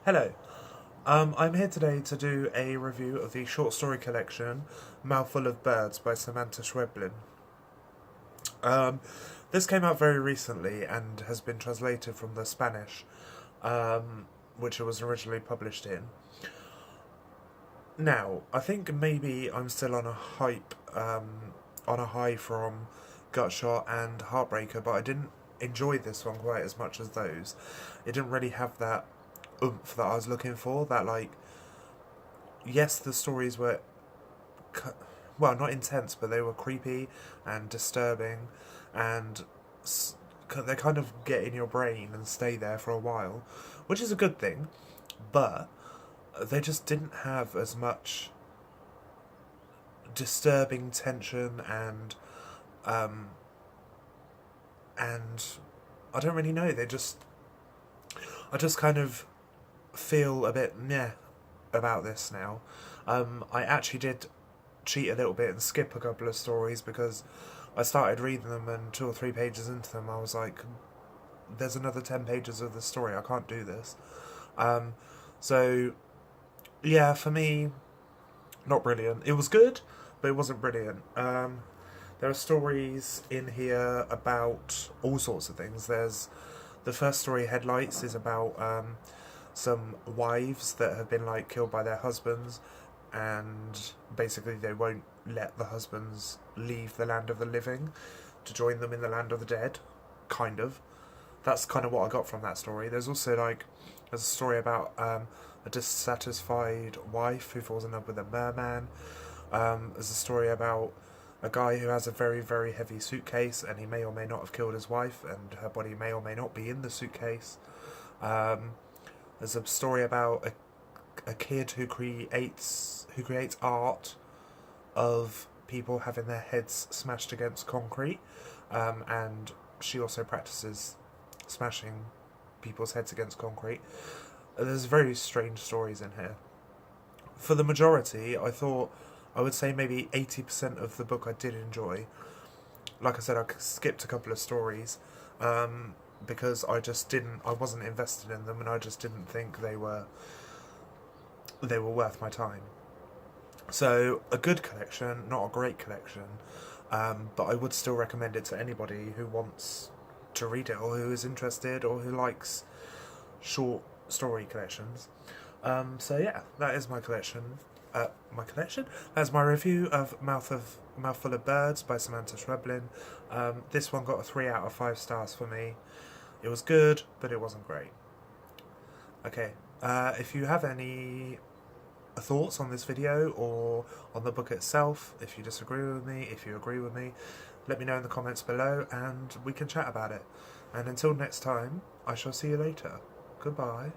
Hello. I'm here today to do a review of the short story collection Mouthful of Birds by Samanta Schweblin. This came out very recently and has been translated from the Spanish, which it was originally published in. Now, I think maybe I'm still on a high from Gutshot and Heartbreaker, but I didn't enjoy this one quite as much as those. It didn't really have that oomph that I was looking for. That, like, yes, the stories were, well, not intense, but they were creepy and disturbing, and they kind of get in your brain and stay there for a while, which is a good thing, but they just didn't have as much disturbing tension and I don't really know. I just kind of feel a bit meh about this now. I actually did cheat a little bit and skip a couple of stories because I started reading them, and 2 or 3 pages into them I was like, there's another 10 pages of the story, I can't do this. So yeah, for me, not brilliant. It was good, but it wasn't brilliant. There are stories in here about all sorts of things. There's the first story, Headlights, is about some wives that have been killed by their husbands, and basically they won't let the husbands leave the land of the living to join them in the land of the dead. Kind of. That's kind of what I got from that story. There's also there's a story about a dissatisfied wife who falls in love with a merman. There's a story about a guy who has a very, very heavy suitcase, and he may or may not have killed his wife, and her body may or may not be in the suitcase. There's a story about a kid who creates art of people having their heads smashed against concrete, and she also practices smashing people's heads against concrete. There's very strange stories in here. For the majority, I would say maybe 80% of the book I did enjoy. Like I said, I skipped a couple of stories because I wasn't invested in them, and I just didn't think they were worth my time. So, a good collection, not a great collection, but I would still recommend it to anybody who wants to read it, or who is interested, or who likes short story collections. So yeah, that is my collection. That's my review of Mouthful of Birds by Samanta Schweblin. This one got a 3 out of 5 stars for me. It was good, but it wasn't great. Okay, if you have any thoughts on this video or on the book itself, if you disagree with me, if you agree with me, let me know in the comments below and we can chat about it. And until next time, I shall see you later. Goodbye.